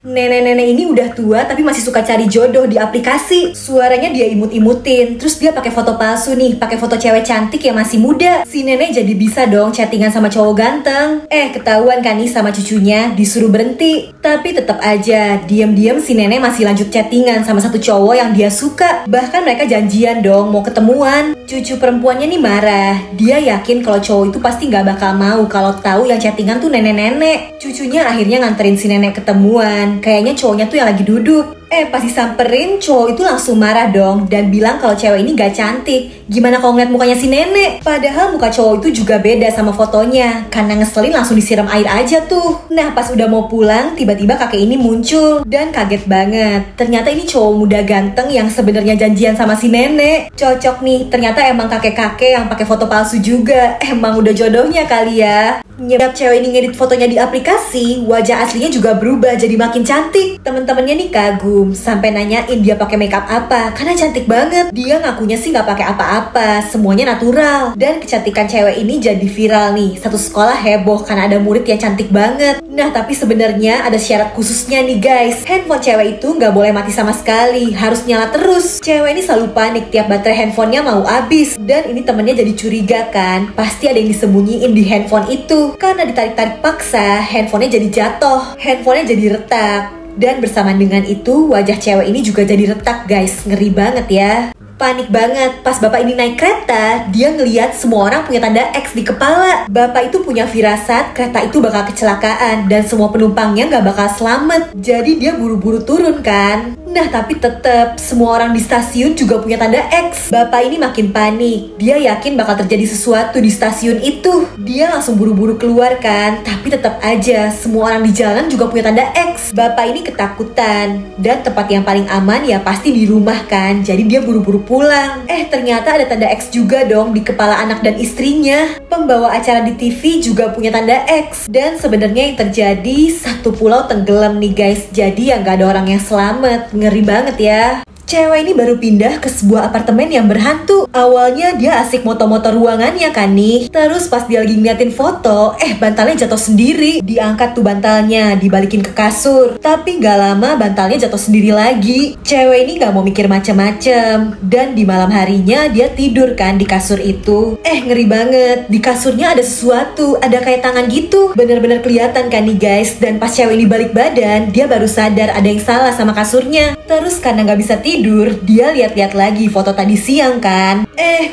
Nenek-nenek ini udah tua tapi masih suka cari jodoh di aplikasi. Suaranya dia imut-imutin. Terus dia pakai foto palsu nih, pakai foto cewek cantik yang masih muda. Si nenek jadi bisa dong chattingan sama cowok ganteng. Ketahuan kan nih sama cucunya, disuruh berhenti. Tapi tetap aja, diam-diam si nenek masih lanjut chattingan sama satu cowok yang dia suka. Bahkan mereka janjian dong mau ketemuan. Cucu perempuannya nih marah. Dia yakin kalau cowok itu pasti gak bakal mau kalau tahu yang chattingan tuh nenek-nenek. Cucunya akhirnya nganterin si nenek ketemuan. Kayaknya cowoknya tuh yang lagi duduk. Pas disamperin, cowok itu langsung marah dong dan bilang kalau cewek ini gak cantik. Gimana kalau ngeliat mukanya si nenek? Padahal muka cowok itu juga beda sama fotonya. Karena ngeselin langsung disiram air aja tuh. Nah pas udah mau pulang, tiba-tiba kakek ini muncul dan kaget banget. Ternyata ini cowok muda ganteng yang sebenarnya janjian sama si nenek. Cocok nih, ternyata emang kakek-kakek yang pakai foto palsu juga. Emang udah jodohnya kali ya. Nyedap cewek ini ngedit fotonya di aplikasi, wajah aslinya juga berubah jadi makin cantik. Temen-temennya nih kagum, sampai nanyain dia pakai makeup apa, karena cantik banget. Dia ngakunya sih nggak pakai apa-apa, semuanya natural. Dan kecantikan cewek ini jadi viral nih, satu sekolah heboh karena ada murid yang cantik banget. Nah tapi sebenarnya ada syarat khususnya nih guys. Handphone cewek itu nggak boleh mati sama sekali, harus nyala terus. Cewek ini selalu panik tiap baterai handphonenya mau habis. Dan ini temennya jadi curiga kan, pasti ada yang disembunyiin di handphone itu. Karena ditarik-tarik paksa, handphonenya jadi jatuh, handphonenya jadi retak. Dan bersamaan dengan itu, wajah cewek ini juga jadi retak guys, ngeri banget ya. Panik banget, pas bapak ini naik kereta, dia ngeliat semua orang punya tanda X di kepala. Bapak itu punya firasat kereta itu bakal kecelakaan dan semua penumpangnya gak bakal selamat. Jadi dia buru-buru turun kan. Nah tapi tetep, semua orang di stasiun juga punya tanda X. Bapak ini makin panik, dia yakin bakal terjadi sesuatu di stasiun itu. Dia langsung buru-buru keluar kan, tapi tetap aja semua orang di jalan juga punya tanda X. Bapak ini ketakutan, dan tempat yang paling aman ya pasti di rumah kan. Jadi dia buru-buru pulang. Ternyata ada tanda X juga dong di kepala anak dan istrinya. Pembawa acara di TV juga punya tanda X. Dan sebenarnya yang terjadi, satu pulau tenggelam nih guys. Jadi ya nggak ada orang yang selamat. Ngeri banget ya. Cewek ini baru pindah ke sebuah apartemen yang berhantu. Awalnya dia asik moto-moto ruangannya kan nih. Terus pas dia lagi ngeliatin foto, bantalnya jatuh sendiri. Diangkat tuh bantalnya, dibalikin ke kasur. Tapi gak lama bantalnya jatuh sendiri lagi. Cewek ini gak mau mikir macem-macem. Dan di malam harinya dia tidur kan di kasur itu. Ngeri banget. Di kasurnya ada sesuatu, ada kayak tangan gitu. Bener-bener kelihatan kan nih guys. Dan pas cewek ini balik badan, dia baru sadar ada yang salah sama kasurnya. Terus karena gak bisa tidur, dia lihat-lihat lagi foto tadi siang kan.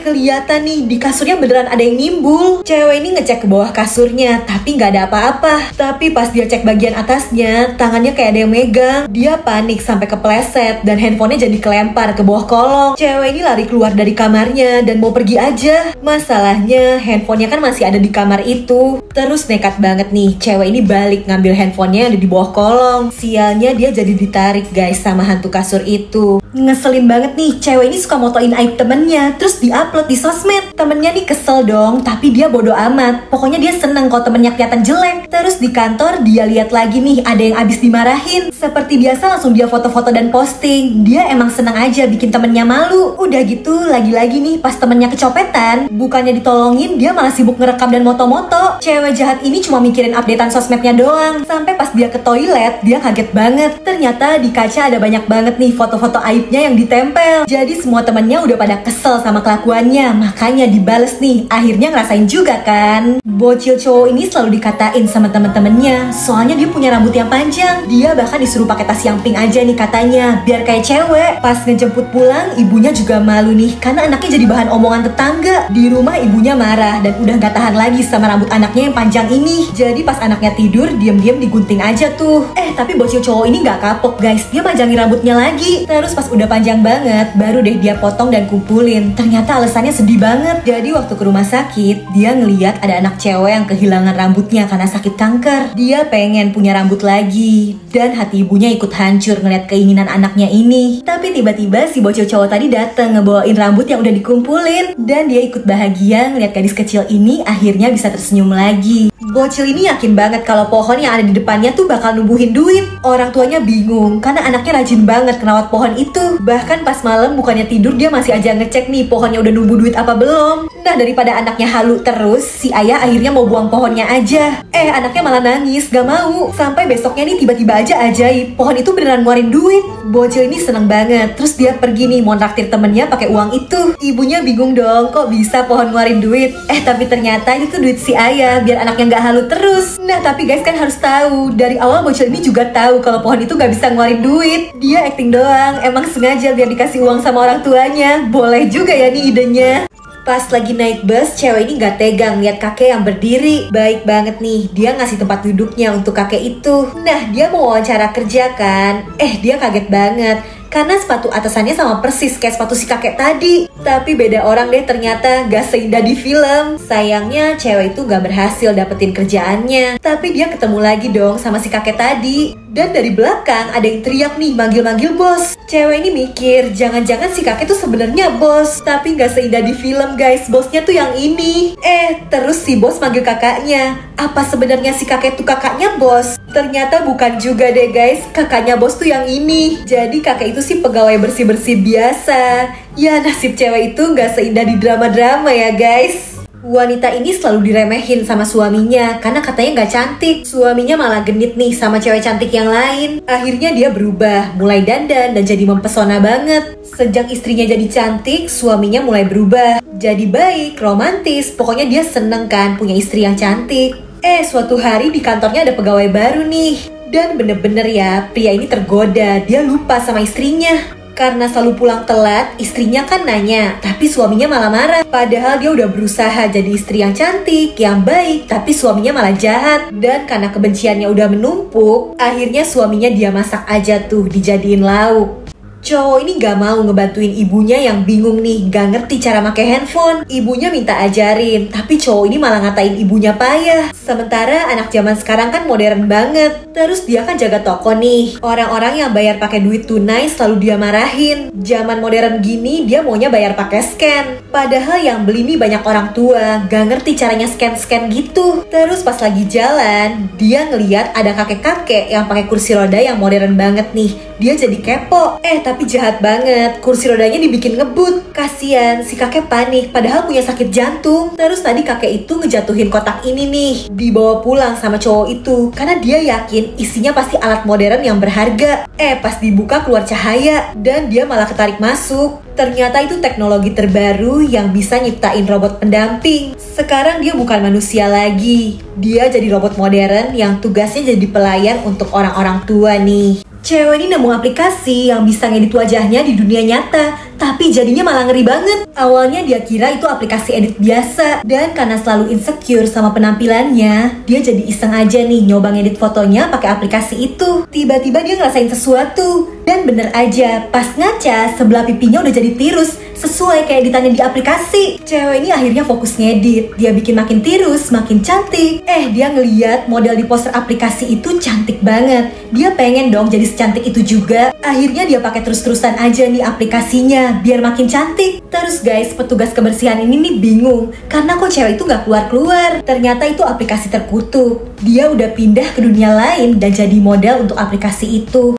Kelihatan nih di kasurnya beneran ada yang nimbul. Cewek ini ngecek ke bawah kasurnya, tapi nggak ada apa-apa. Tapi pas dia cek bagian atasnya, tangannya kayak ada yang megang. Dia panik sampai kepleset dan handphonenya jadi kelempar ke bawah kolong. Cewek ini lari keluar dari kamarnya dan mau pergi aja. Masalahnya handphonenya kan masih ada di kamar itu. Terus nekat banget nih, cewek ini balik ngambil handphonenya yang ada di bawah kolong. Sialnya dia jadi ditarik guys sama hantu kasur itu. Ngeselin banget nih, cewek ini suka motoin aib temennya, terus diupload di sosmed. Temennya nih kesel dong, tapi dia bodo amat. Pokoknya dia seneng kalau temennya kelihatan jelek. Terus di kantor dia lihat lagi nih, ada yang abis dimarahin. Seperti biasa langsung dia foto-foto dan posting. Dia emang seneng aja bikin temennya malu. Udah gitu, lagi-lagi nih pas temennya kecopetan, bukannya ditolongin, dia malah sibuk ngerekam dan moto-moto. Cewek jahat ini cuma mikirin updatean sosmednya doang. Sampai pas dia ke toilet, dia kaget banget. Ternyata di kaca ada banyak banget nih foto-foto aibnya yang ditempel. Jadi semua temennya udah pada kesel sama kelakuannya, makanya dibales nih. Akhirnya ngerasain juga kan. Bocil cowok ini selalu dikatain sama temen-temennya, soalnya dia punya rambut yang panjang. Dia bahkan disuruh pakai tas yang pink aja nih katanya, biar kayak cewek. Pas ngejemput pulang, ibunya juga malu nih, karena anaknya jadi bahan omongan tetangga. Di rumah ibunya marah dan udah gak tahan lagi sama rambut anaknya yang panjang ini. Jadi pas anaknya tidur, diam-diam digunting aja tuh. Tapi bocil cowok ini gak kapok guys, dia panjangin rambutnya lagi. Terus pas udah panjang banget, baru deh dia potong dan kumpulin. Ternyata alasannya sedih banget. Jadi waktu ke rumah sakit, dia ngeliat ada anak cewek yang kehilangan rambutnya karena sakit kanker. Dia pengen punya rambut lagi. Dan hati ibunya ikut hancur ngeliat keinginan anaknya ini. Tapi tiba-tiba si bocil cowok tadi dateng ngebawain rambut yang udah dikumpulin. Dan dia ikut bahagia ngeliat gadis kecil ini akhirnya bisa tersenyum lagi. Bocil ini yakin banget kalau pohon yang ada di depannya tuh bakal numbuhin duit. Orang tuanya bingung karena anaknya rajin banget ngerawat pohon itu. Bahkan pas malam bukannya tidur dia masih aja ngecek nih pohonnya udah numbuh duit apa belum. Nah, daripada anaknya halu terus, si ayah akhirnya mau buang pohonnya aja. Anaknya malah nangis, gak mau. Sampai besoknya nih tiba-tiba aja ajaib, pohon itu beneran ngeluarin duit. Bocil ini seneng banget. Terus dia pergi nih mau traktir temennya pakai uang itu. Ibunya bingung dong, kok bisa pohon ngeluarin duit? Tapi ternyata itu duit si ayah biar anaknya gak halu terus. Nah, tapi guys kan harus tahu, dari awal bocil ini juga tahu kalau pohon itu gak bisa ngeluarin duit. Dia acting doang, emang sengaja biar dikasih uang sama orang tuanya. Boleh juga ya nih idenya. Pas lagi naik bus, cewek ini gak tegang lihat kakek yang berdiri. Baik banget nih, dia ngasih tempat duduknya untuk kakek itu. Nah, dia mau wawancara kerja kan. Dia kaget banget karena sepatu atasannya sama persis kayak sepatu si kakek tadi. Tapi beda orang deh ternyata, gak seindah di film. Sayangnya cewek itu gak berhasil dapetin kerjaannya. Tapi dia ketemu lagi dong sama si kakek tadi. Dan dari belakang ada yang teriak nih, manggil-manggil bos. Cewek ini mikir, jangan-jangan si kakek tuh sebenarnya bos. Tapi gak seindah di film guys, bosnya tuh yang ini. Terus si bos manggil kakaknya. Apa sebenarnya si kakek tuh kakaknya bos? Ternyata bukan juga deh guys, kakaknya bos tuh yang ini. Jadi kakek itu sih pegawai bersih-bersih biasa. Ya nasib cewek itu gak seindah di drama-drama ya guys. Wanita ini selalu diremehin sama suaminya karena katanya gak cantik. Suaminya malah genit nih sama cewek cantik yang lain. Akhirnya dia berubah, mulai dandan dan jadi mempesona banget. Sejak istrinya jadi cantik, suaminya mulai berubah, jadi baik, romantis. Pokoknya dia seneng kan punya istri yang cantik. Suatu hari di kantornya ada pegawai baru nih. Dan bener-bener ya, pria ini tergoda. Dia lupa sama istrinya. Karena selalu pulang telat, istrinya kan nanya, tapi suaminya malah marah. Padahal dia udah berusaha jadi istri yang cantik, yang baik, tapi suaminya malah jahat. Dan karena kebenciannya udah menumpuk, akhirnya suaminya dia masak aja tuh, dijadiin lauk. Cowok ini gak mau ngebantuin ibunya yang bingung nih, gak ngerti cara pakai handphone. Ibunya minta ajarin, tapi cowok ini malah ngatain ibunya payah. Sementara anak zaman sekarang kan modern banget. Terus dia kan jaga toko nih. Orang-orang yang bayar pakai duit tunai selalu dia marahin. Zaman modern gini dia maunya bayar pakai scan. Padahal yang beli nih banyak orang tua, gak ngerti caranya scan-scan gitu. Terus pas lagi jalan, dia ngeliat ada kakek-kakek yang pakai kursi roda yang modern banget nih. Dia jadi kepo. Tapi jahat banget, kursi rodanya dibikin ngebut. Kasian, si kakek panik padahal punya sakit jantung. Terus tadi kakek itu ngejatuhin kotak ini nih, dibawa pulang sama cowok itu karena dia yakin isinya pasti alat modern yang berharga. Pas dibuka keluar cahaya dan dia malah ketarik masuk. Ternyata itu teknologi terbaru yang bisa nyiptain robot pendamping. Sekarang dia bukan manusia lagi. Dia jadi robot modern yang tugasnya jadi pelayan untuk orang-orang tua nih. Cewek ini nemu aplikasi yang bisa ngedit wajahnya di dunia nyata, tapi jadinya malah ngeri banget. Awalnya dia kira itu aplikasi edit biasa, dan karena selalu insecure sama penampilannya, dia jadi iseng aja nih nyoba ngedit fotonya pakai aplikasi itu. Tiba-tiba dia ngerasain sesuatu, dan bener aja, pas ngaca sebelah pipinya udah jadi tirus, sesuai kayak editannya di aplikasi. Cewek ini akhirnya fokus ngedit, dia bikin makin tirus, makin cantik. Dia ngeliat model di poster aplikasi itu cantik banget. Dia pengen dong jadi secantik itu juga. Akhirnya dia pakai terus-terusan aja nih aplikasinya biar makin cantik. Terus guys, petugas kebersihan ini nih bingung karena kok cewek itu gak keluar-keluar. Ternyata itu aplikasi terkutuk. Dia udah pindah ke dunia lain dan jadi model untuk aplikasi itu.